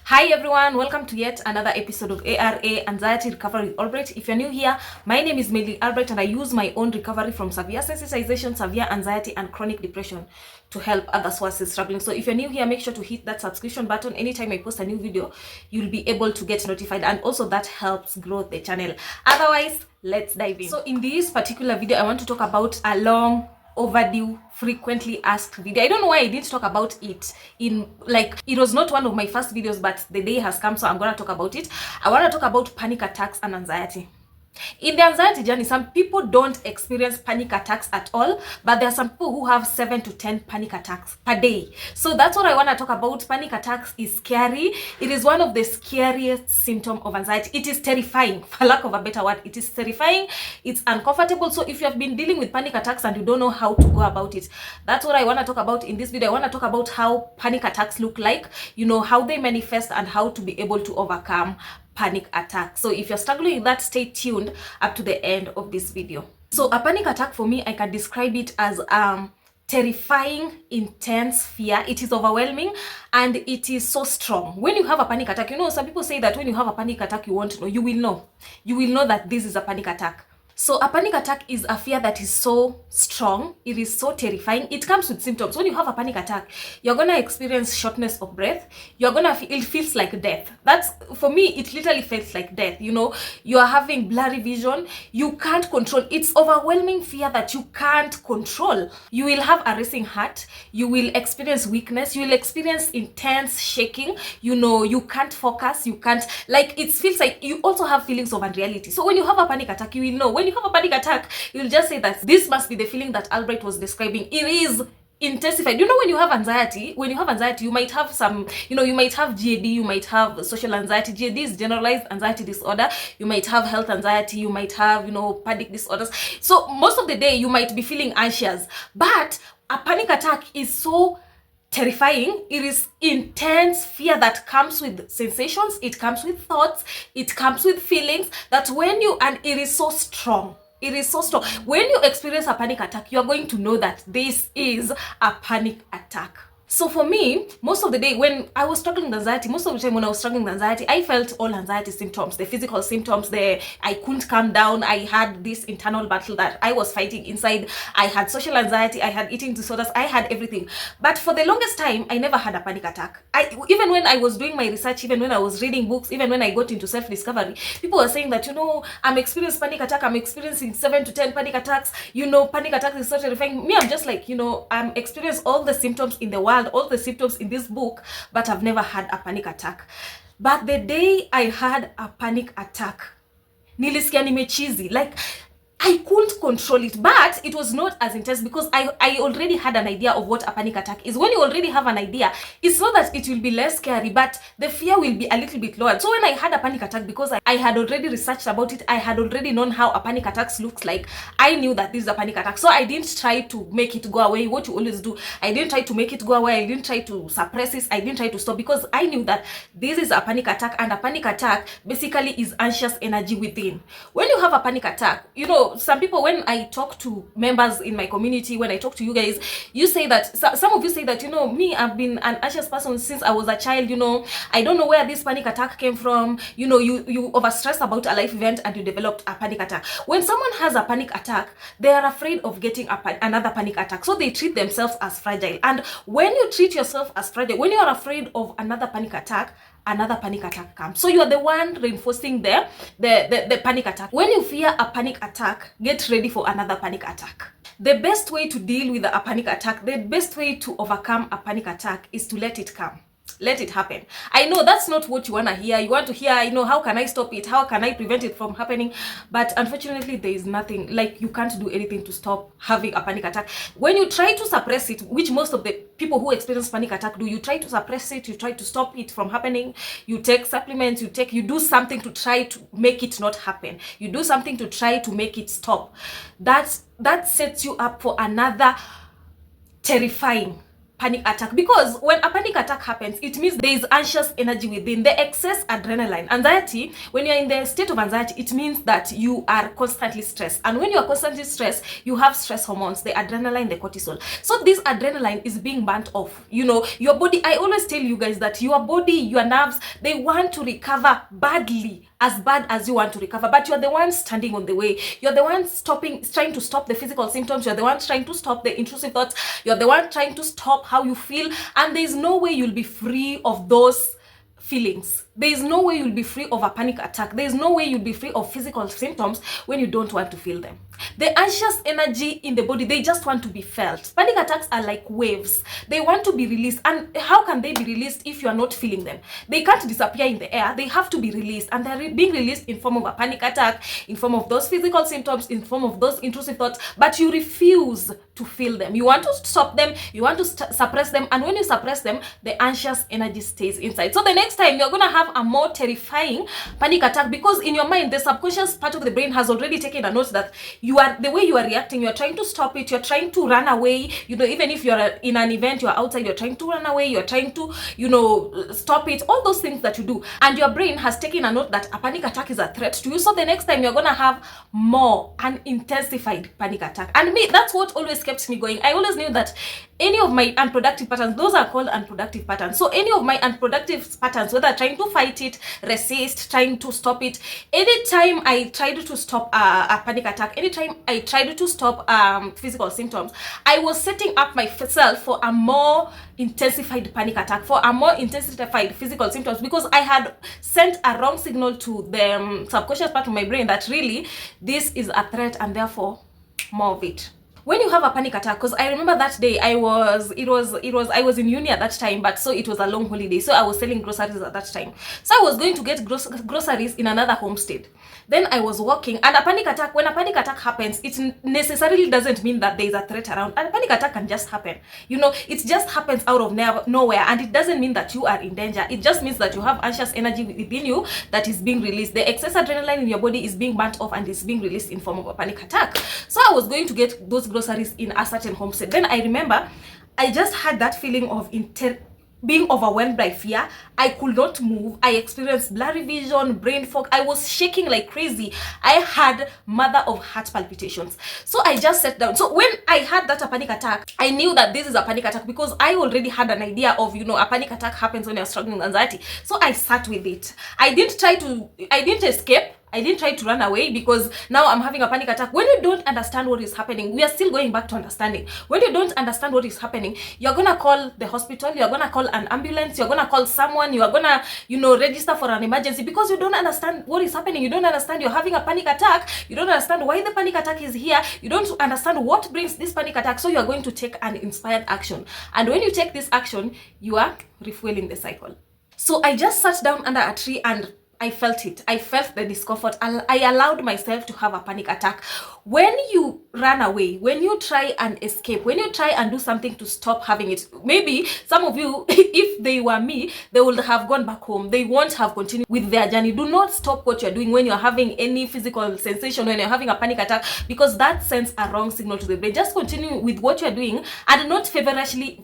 Hi everyone, welcome to yet another episode of ARA Anxiety Recovery with Albright. If you're new here, my name is Melly Albright and I use my own recovery from severe sensitization, severe anxiety and chronic depression to help others who are still struggling. So if you're new here, make sure to hit that subscription button. Anytime I post a new video, you'll be able to get notified, and also that helps grow the channel. Otherwise, let's dive in. So in this particular video, I want to talk about a long overdue frequently asked video. I don't know why I didn't talk about it it was not one of my first videos, but the day has come, so I'm gonna talk about it. I want to talk about panic attacks and anxiety. In the anxiety journey, some people don't experience panic attacks at all, but there are some people who have 7 to 10 panic attacks per day. So that's what I want to talk about. Panic attacks is scary. It is one of the scariest symptoms of anxiety. It is terrifying, for lack of a better word. It is terrifying. It's uncomfortable. So if you have been dealing with panic attacks and you don't know how to go about it, that's what I want to talk about in this video. I want to talk about how panic attacks look like, how they manifest, and how to be able to overcome panic attack. So if you're struggling with that, stay tuned up to the end of this video. So a panic attack, for me, I can describe it as terrifying, intense fear. It is overwhelming and it is so strong. When you have a panic attack, some people say that when you have a panic attack, you won't know. You will know that this is a panic attack. So a panic attack is a fear that is so strong, it is so terrifying. It comes with symptoms. When you have a panic attack, you're gonna experience shortness of breath. You're gonna feel, it feels like death. That's, for me, it literally feels like death. You are having blurry vision. You can't control. It's overwhelming fear that you can't control. You will have a racing heart. You will experience weakness. You will experience intense shaking. You can't focus. You can't, it feels like you also have feelings of unreality. So when you have a panic attack, you will know. When you have a panic attack, you'll just say that this must be the feeling that Albright was describing. It is intensified. When you have anxiety, you might have some, you might have GAD, you might have social anxiety. GAD is generalized anxiety disorder. You might have health anxiety, you might have, panic disorders. So most of the day you might be feeling anxious, but a panic attack is so terrifying. It is intense fear that comes with sensations, it comes with thoughts, it comes with feelings that and it is so strong. It is so strong. When you experience a panic attack, you're going to know that this is a panic attack. So for me, most of the day when I was struggling with anxiety, I felt all anxiety symptoms, the physical symptoms, I couldn't calm down. I had this internal battle that I was fighting inside. I had social anxiety, I had eating disorders, I had everything. But for the longest time, I never had a panic attack. Even when I was doing my research, even when I was reading books, even when I got into self-discovery, people were saying that, I'm experiencing panic attack, I'm experiencing 7 to 10 panic attacks, panic attack is so terrifying. Me, I'm just like, I'm experiencing all the symptoms in the world, all the symptoms in this book, but I've never had a panic attack. But the day I had a panic attack, nilisikia nimechizi, I couldn't control it, but it was not as intense because I already had an idea of what a panic attack is. When you already have an idea, it's not that it will be less scary, but the fear will be a little bit lower. So when I had a panic attack, because I had already researched about it, I had already known how a panic attack looks like, I knew that this is a panic attack. So I didn't try to make it go away, what you always do. I didn't try to make it go away, I didn't try to suppress it, I didn't try to stop, because I knew that this is a panic attack, and a panic attack basically is anxious energy within. When you have a panic attack, some people, when I talk to members in my community, when I talk to you guys, you say that, some of you say that, me, I've been an anxious person since I was a child, I don't know where this panic attack came from. You overstress about a life event and you developed a panic attack. When someone has a panic attack, they are afraid of getting another panic attack. So they treat themselves as fragile. And when you treat yourself as fragile, when you are afraid of another panic attack, another panic attack comes. So you are the one reinforcing the panic attack. When you fear a panic attack, get ready for another panic attack. The best way to deal with a panic attack, the best way to overcome a panic attack is to let it come. Let it happen. I know that's not what you want to hear. You want to hear, how can I stop it? How can I prevent it from happening? But unfortunately, there is nothing. You can't do anything to stop having a panic attack. When you try to suppress it, which most of the people who experience panic attack do, you try to suppress it, you try to stop it from happening, you take supplements, you do something to try to make it not happen. You do something to try to make it stop. That sets you up for another terrifying panic attack, because when a panic attack happens, it means there is anxious energy within, the excess adrenaline. Anxiety, when you're in the state of anxiety, it means that you are constantly stressed, and when you are constantly stressed, you have stress hormones, the adrenaline, the cortisol. So this adrenaline is being burnt off. Your body, I always tell you guys that your body, your nerves, they want to recover badly, as bad as you want to recover, but you're the one standing on the way. You're the one trying to stop the physical symptoms. You're the one trying to stop the intrusive thoughts. You're the one trying to stop how you feel, and there's no way you'll be free of those feelings. There is no way you'll be free of a panic attack. There is no way you'll be free of physical symptoms when you don't want to feel them. The anxious energy in the body, they just want to be felt. Panic attacks are like waves. They want to be released. And how can they be released if you are not feeling them? They can't disappear in the air. They have to be released. And they're being released in form of a panic attack, in form of those physical symptoms, in form of those intrusive thoughts. But you refuse to feel them. You want to stop them. You want to suppress them. And when you suppress them, the anxious energy stays inside. So the next time you're going to have a more terrifying panic attack, because in your mind, the subconscious part of the brain has already taken a note that the way you are reacting, you're trying to stop it, you're trying to run away. Even if you're in an event, you're outside, you're trying to run away, you're trying to stop it, all those things that you do, and your brain has taken a note that a panic attack is a threat to you. So the next time you're gonna have more an intensified panic attack. And me, that's what always kept me going. I always knew that any of my unproductive patterns, those are called unproductive patterns. So any of my unproductive patterns, whether trying to fight it, resist, trying to stop it, anytime I tried to stop a panic attack, anytime I tried to stop physical symptoms, I was setting up myself for a more intensified panic attack, for a more intensified physical symptoms, because I had sent a wrong signal to the subconscious part of my brain that really this is a threat, and therefore more of it. When you have a panic attack, because I remember that day I was in uni at that time, but so it was a long holiday, so I was selling groceries at that time. So I was going to get groceries in another homestead. Then I was walking, and when a panic attack happens, it necessarily doesn't mean that there is a threat around. And a panic attack can just happen. It just happens out of nowhere, and it doesn't mean that you are in danger. It just means that you have anxious energy within you that is being released. The excess adrenaline in your body is being burnt off and is being released in form of a panic attack. So I was going to get those groceries in a certain homestead. Then I remember I just had that feeling of being overwhelmed by fear. I could not move. I experienced blurry vision, brain fog. I was shaking like crazy. I had mother of heart palpitations. So I just sat down. So when I had that panic attack, I knew that this is a panic attack, because I already had an idea of, a panic attack happens when you're struggling with anxiety. So I sat with it. I didn't escape. I didn't try to run away, because now I'm having a panic attack. When you don't understand what is happening, we are still going back to understanding. When you don't understand what is happening, you're gonna call the hospital, you're gonna call an ambulance, you're gonna call someone, you're gonna, register for an emergency, because you don't understand what is happening. You don't understand you're having a panic attack. You don't understand why the panic attack is here. You don't understand what brings this panic attack. So you're going to take an inspired action. And when you take this action, you are refueling the cycle. So I just sat down under a tree and I felt it. I felt the discomfort. I allowed myself to have a panic attack. When you run away, when you try and escape, when you try and do something to stop having it, maybe some of you, if they were me, they would have gone back home. They won't have continued with their journey. Do not stop what you're doing when you're having any physical sensation, when you're having a panic attack, because that sends a wrong signal to the brain. Just continue with what you're doing, and not feverishly,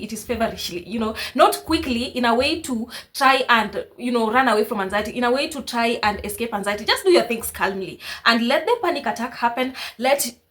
it is feverishly, not quickly, in a way to try and, run away from anxiety, in a way to try and escape anxiety. Just do your things calmly and let the panic attack happen.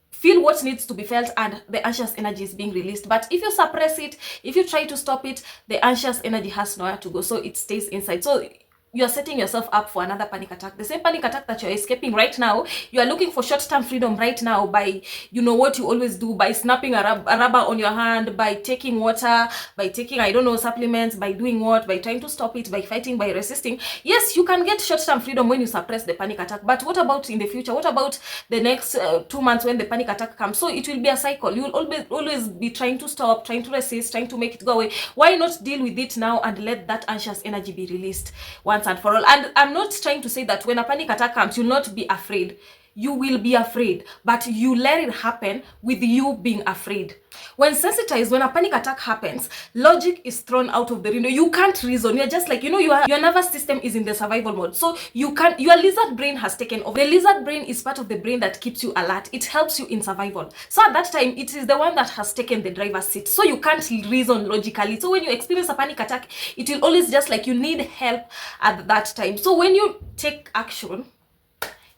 Feel what needs to be felt, and the anxious energy is being released. But if you suppress it, if you try to stop it, the anxious energy has nowhere to go, so it stays inside. So you're setting yourself up for another panic attack. The same panic attack that you're escaping right now, you are looking for short-term freedom right now by, what you always do, by snapping a rubber on your hand, by taking water, by taking, supplements, by doing what, by trying to stop it, by fighting, by resisting. Yes, you can get short-term freedom when you suppress the panic attack, but what about in the future? What about the next 2 months when the panic attack comes? So it will be a cycle. You will always be trying to stop, trying to resist, trying to make it go away. Why not deal with it now and let that anxious energy be released once and for all? And I'm not trying to say that when a panic attack comes, you'll not be afraid. you will be afraid, but you let it happen with you being afraid. When sensitized, when a panic attack happens, logic is thrown out of the window. You can't reason. You're just like, your nervous system is in the survival mode. So your lizard brain has taken over. The lizard brain is part of the brain that keeps you alert. It helps you in survival. So at that time, it is the one that has taken the driver's seat. So you can't reason logically. So when you experience a panic attack, it will always just like you need help at that time. So when you take action,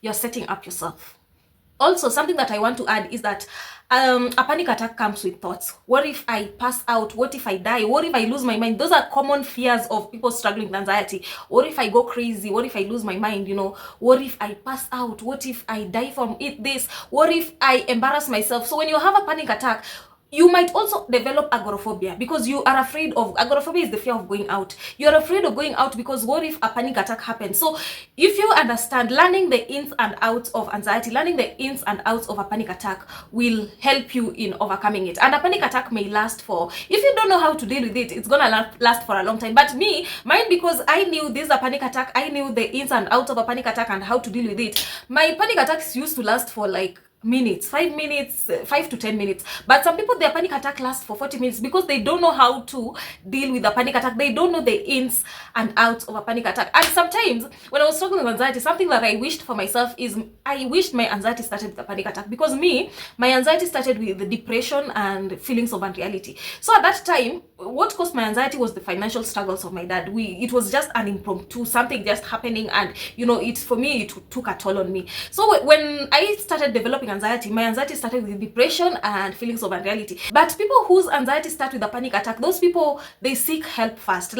you're setting up yourself. Also, something that I want to add is that a panic attack comes with thoughts. What if I pass out? What if I die? What if I lose my mind? Those are common fears of people struggling with anxiety. What if I go crazy? What if I lose my mind? What if I pass out? What if I die from this? What if I embarrass myself? So when you have a panic attack, you might also develop agoraphobia because you are afraid of, agoraphobia is the fear of going out. You're afraid of going out because what if a panic attack happens? So if you understand, learning the ins and outs of anxiety, learning the ins and outs of a panic attack will help you in overcoming it. And a panic attack may last for, if you don't know how to deal with it, it's gonna last for a long time. But mine, because I knew this is a panic attack, I knew the ins and outs of a panic attack and how to deal with it. My panic attacks used to last for like minutes, 5 minutes, 5 to 10 minutes. But some people, their panic attack lasts for 40 minutes because they don't know how to deal with a panic attack. They don't know the ins and outs of a panic attack. And sometimes when I was struggling with anxiety, something that I wished for myself is I wished my anxiety started with a panic attack, because my anxiety started with the depression and feelings of unreality. So at that time, what caused my anxiety was the financial struggles of my dad. It was just an impromptu, something just happening, and for me it took a toll on me. So when I started developing anxiety, my anxiety started with depression and feelings of unreality. But people whose anxiety start with a panic attack, those people, they seek help first,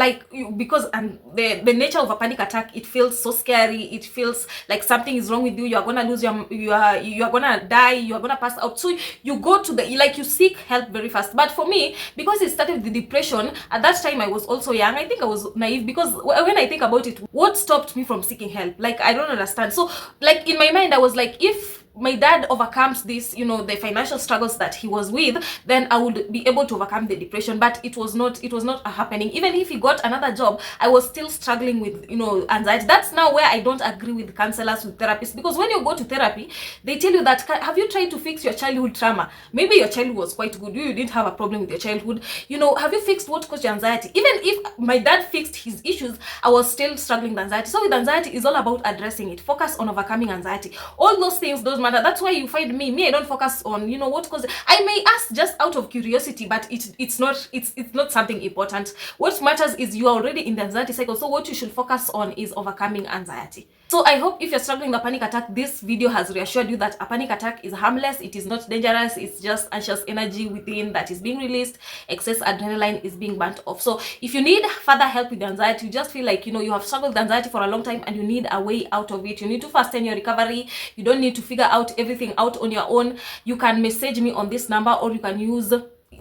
because the nature of a panic attack, it feels so scary. It feels like something is wrong with you. You are gonna lose you are gonna die, you are gonna pass out. So you go to you seek help very fast. But for me, because it started with the depression, at that time I was also young. I think I was naive, because when I think about it, what stopped me from seeking help? I don't understand. So in my mind, I was like, if my dad overcomes this, the financial struggles that he was with, then I would be able to overcome the depression. But it was not happening. Even if he got another job, I was still struggling with anxiety. That's now where I don't agree with counselors, with therapists, because when you go to therapy, they tell you that, have you tried to fix your childhood trauma? Maybe your childhood was quite good, you didn't have a problem with your childhood. Have you fixed what caused your anxiety? Even if my dad fixed his issues, I was still struggling with anxiety. So with anxiety, it's all about addressing it. Focus on overcoming anxiety. All those things don't matter. That's why you find me, I don't focus on what causes it. I may ask just out of curiosity, but it's not something important. What matters is you are already in the anxiety cycle. So what you should focus on is overcoming anxiety. So I hope if you're struggling with a panic attack, this video has reassured you that a panic attack is harmless. It is not dangerous. It's just anxious energy within that is being released. Excess adrenaline is being burnt off. So if you need further help with anxiety, you just feel like you have struggled with anxiety for a long time and you need a way out of it, you need to fasten your recovery. You don't need to figure out everything out on your own. You can message me on this number, or you can use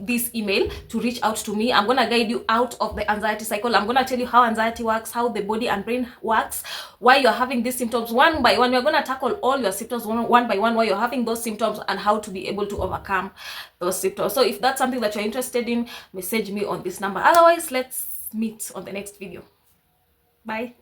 this email to reach out to me. I'm gonna guide you out of the anxiety cycle. I'm gonna tell you how anxiety works, how the body and brain works, why you're having these symptoms one by one. We're gonna tackle all your symptoms one by one, why you're having those symptoms, and how to be able to overcome those symptoms. So if that's something that you're interested in, message me on this number. Otherwise, let's meet on the next video. Bye.